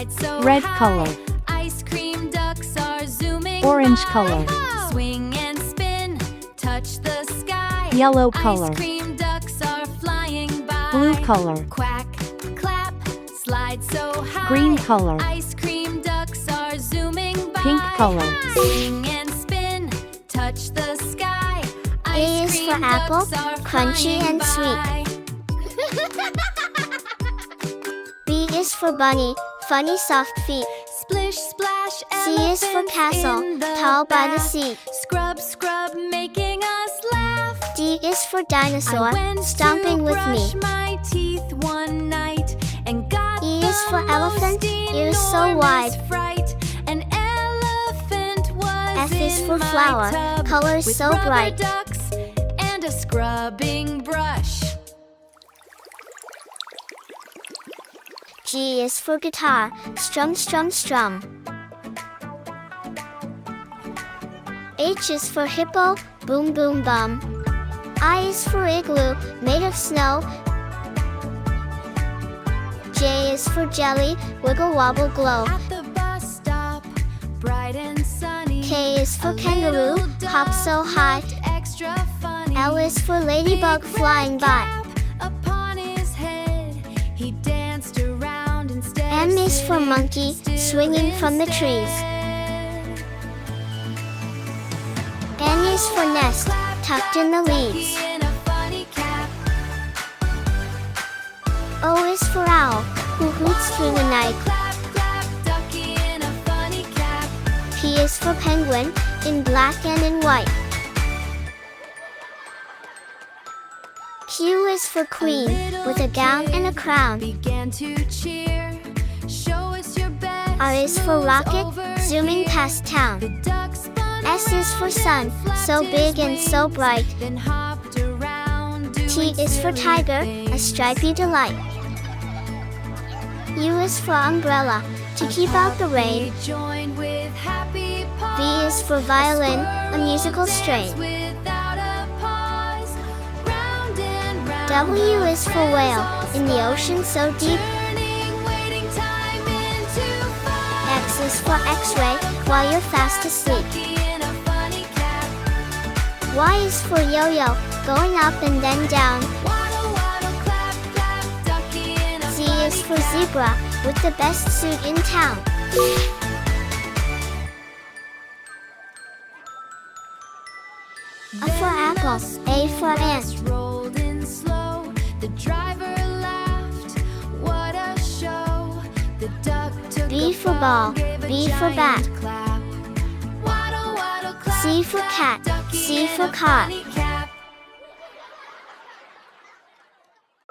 slide so Red high. color. Ice cream ducks are zooming Orange by. color. Swing and spin, touch the sky. Yellow color. Ice cream ducks are flying by. Blue color. Quack, clap, slide so high. Green color. Ice cream ducks are zooming by. Pink color. Swing and spin, touch the sky. A is for apple, crunchy and sweet. B is for bunny, funny soft feet. Splish splash. C is for castle, in the tall by the bath. sea. Scrub scrub, making us laugh. D is for dinosaur, I went stomping to with brush me. my teeth one night and got E is the for elephant, most ears so enormous wide. fright. An elephant was F is in for my flower, tub colors with so rubber bright. ducks and a scrubbing brush. G is for guitar, strum strum strum. H is for hippo, boom boom bum. I is for igloo, made of snow. J is for jelly, wiggle wobble glow. At the bus stop, bright and sunny. K is for a kangaroo, little hop dog so high. looked extra funny. L is for ladybug, Big flying red by. cap upon his head, he danced around instead M of is for sitting monkey, still swinging from the trees. instead. N is for nest, tucked in the leaves. Ducky in a funny cap. O is for owl, who hoots through the night. Clap, clap, ducky in a funny cap. P is for penguin, in black and in white. Q is for queen, with a gown and a crown. Began to cheer. Show us your best. R is for moves rocket, over zooming here. past The town. duck spun S is for around sun, and so flapped big his and so wings, bright. then hopped around T doing is for silly tiger, a things. stripy delight. U is for umbrella, to keep out the rain. They joined with happy paws. V is for violin, a musical strain. Squirrel danced without a pause. Round and round W the is for friends whale, all in the spun, ocean so deep. turning waiting time into fun. X is for X-ray, while you're fast asleep. Ducky in a funny cap. Y is for yo-yo, going up and then down. Waddle, waddle, clap, clap. Ducky in a Z funny is for cap. zebra, with the best suit in town. A for apple, A for ant. Rolled in slow. The driver laughed. What a show. The duck took B a for fall, ball, gave a B for giant bat. clap. Waddle, waddle, clap, C for clap. cat, Ducky C in for a cot. funny cap.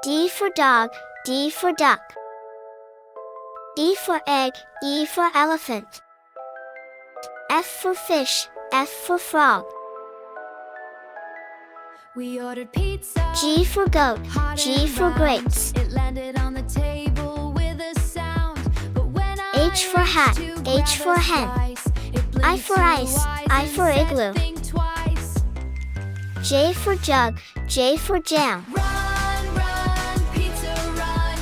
D for dog, D for duck. E for egg, E for elephant. F for fish, F for frog. We ordered pizza. G for goat, hot G and for round. grapes. It landed on the table with a sound. But when H for hat, reached to H grab for a hen. slice, it I blinked for two ice, eyes I and for said, igloo. "Think twice." J for jug, J for jam. Run, run, pizza run.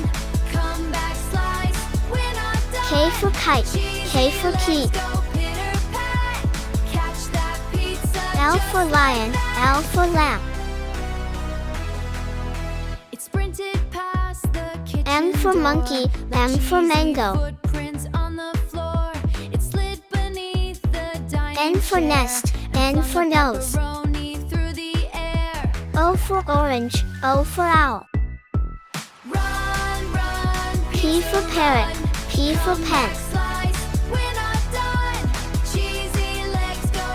Come back, slice. We're not done. K for kite, K for key. Let's go pitter-pat. Catch that pizza L just for lion, like L for lamp. It sprinted past the kitchen M for door, monkey, left M for cheesy mango. Footprints on the floor. It slid beneath the dining N for chair nest, and N flung for the nose. pepperoni through the air. O for orange, O for owl. Run, run, P for pizza parrot, run. P for Come pen. back, slice. We're not done. Cheesy legs go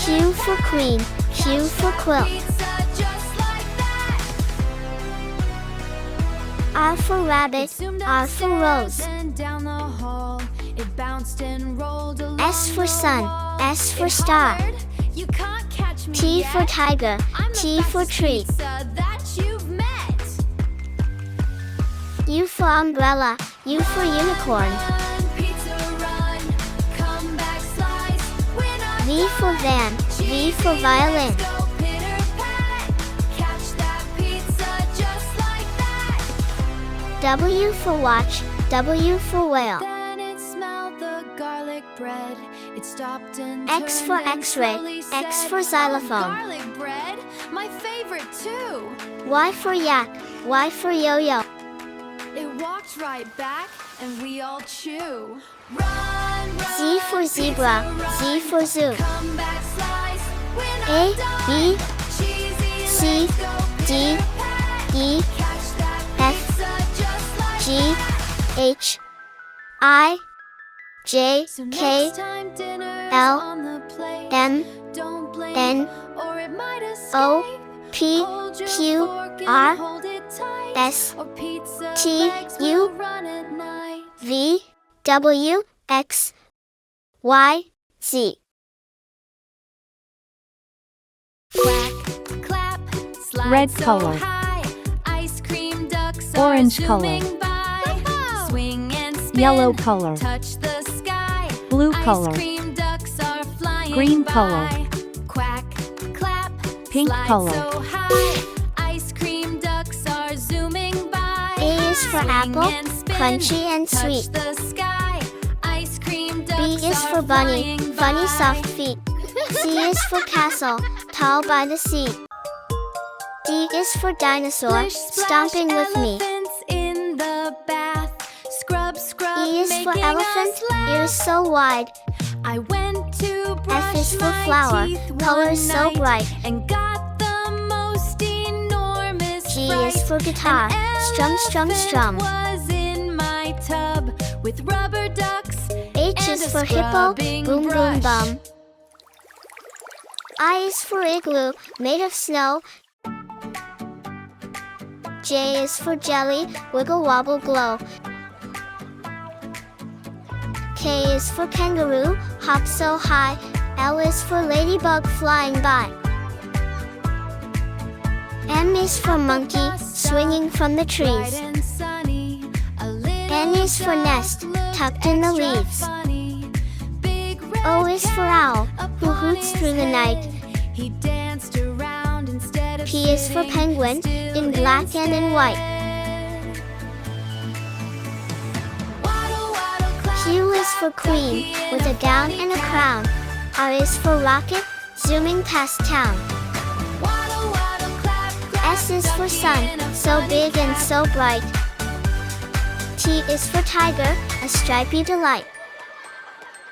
Q for queen, Q for quilt. pizza just like that. R for rabbit, R for rose. And down the hall, it bounced and rolled along S for the sun, wall. S for It star. hollered, "You can't catch me T for yet. tiger, I'm the T for fastest tree. pizza that you've met." U for umbrella, U for unicorn. Run, pizza run, come back, slice. We're not V for done. van, V for Cheesy violin. legs go pitter-pat. Catch that pizza just like that. W for watch, W for whale. Then it bread. It stopped and X turned for and X-ray, slowly X said, for "Oh, xylophone." garlic bread, my favorite too. Y for yak, Y for yo-yo. It walked right back, and we all chew. Run, run, Z for zebra, pizza, Z run. for zoo. Come back, slice. We're A, not done. B, Cheesy, C, let's go D, pitter-pat. E, Catch that F, pizza just like G, that. H, I, J, So K, next time dinner's L, on the plate, M, don't blink, N, or it might escape. O, P, Hold your Q, fork and R, hold it tight, S, or pizza T, legs U, will run at night. V, W, X, Y, Z. Quack, clap, slide Red so color. high. Ice cream ducks Orange are color. zooming by. Swing and spin, Yellow color. touch the sky. Blue Ice color. cream ducks are flying Green by. color. Quack, clap, Pink slide color. so high. Ice cream ducks are zooming by. A is for Swing apple, and spin, crunchy and touch sweet. the sky. Ice cream B ducks is are for bunny, flying funny by. soft feet. C is for castle, tall by the sea. D is for dinosaur, Splish, splash, stomping with me. elephants in the bath. Scrub, scrub, E is for making elephant, us laugh. ears so wide. I went to brush F is for my flower, teeth colors one so night bright. and got the most enormous G fright. is for guitar, An strum, strum, elephant strum. was in my tub with rubber ducks. H and is a for hippo, scrubbing boom, boom, brush. bum. I is for igloo, made of snow. J is for jelly, wiggle, wobble, glow. K is for kangaroo, hop so high. L is for ladybug, flying by. M is for monkey, swinging from the Bright trees. and sunny, a little N is for duck nest, looked tucked in the extra leaves. funny. Big red O is for cat owl, who upon hoots his through the night. head. He danced around instead of P is for sitting penguin, still in black and in white. instead. Waddle, waddle, clap, Q is for clap, queen, ducky with in a gown funny and a cap. crown. R is for rocket, zooming past town. Waddle, waddle, clap, clap, S is for ducky sun, in a so funny big and cap. so bright. T is for tiger, a stripy delight.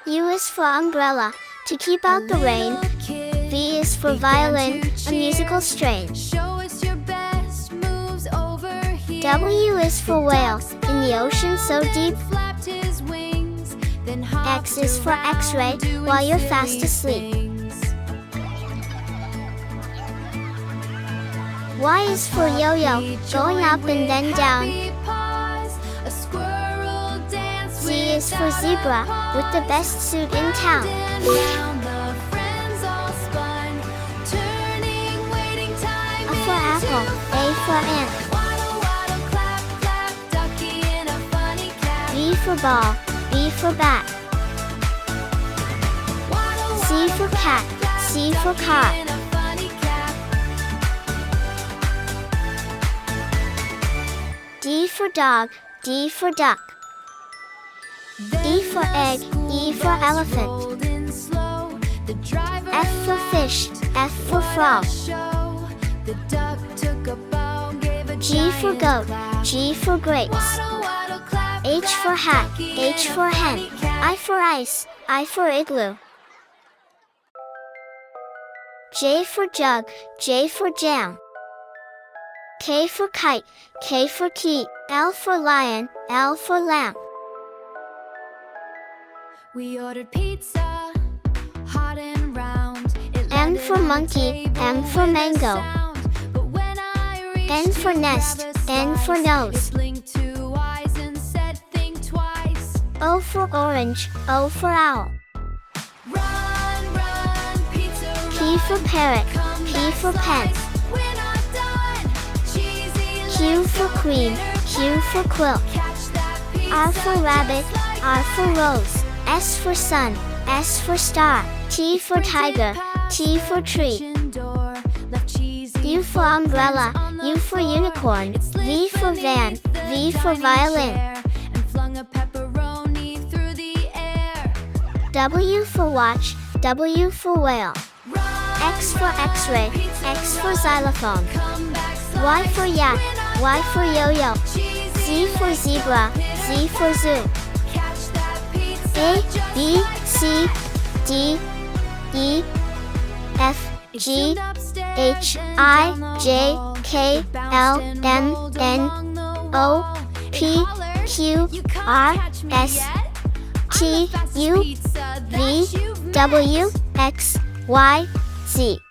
U is for umbrella, to keep out the rain. Little kid V is for began violin, to a cheer. musical strain. Show us your best moves over here. W is for whale, in the ocean so deep. Flapped his wings, then X is for X-ray, while you're fast asleep. Y is for yo-yo, going up and then down. Z is for zebra, with the best suit in town. A for apple, A for ant. B for ball, B for bat. C for cat, C for car. D for dog, D for duck. E for egg, E for elephant. F for fish, F for frog. G for goat, G for grapes. H for hat, H for hen. I for ice, I for igloo. J for jug, J for jam. K for kite, K for key. L for lion, L for lamp. We ordered pizza, hot and round. It M landed for on the monkey, table M for with a mango. sound. But when I reached N for to nest, grab a N for slice, nose. it blinked 2 eyes and said, "Think twice." O for orange, O for owl. Run, run, pizza, P for run. parrot, Come P back, for pen. slice. We're not done. Cheesy, Q let's for go queen, pitter-pat. Q for quilt. Catch that R pizza for rabbit, just like R for that. rose. S for sun, S for star. T for tiger, T for tree. U for umbrella, U for unicorn. V for van, V for violin. W for watch, W for whale. X for X-ray, X for xylophone. Y for yak, Y for yo-yo. Z for zebra, Z for zoo. A, B, C, D, E, F, G, H, I, J, K, L, M, N, O, P, Q, R, S, T, U, V, W, X, Y, Z.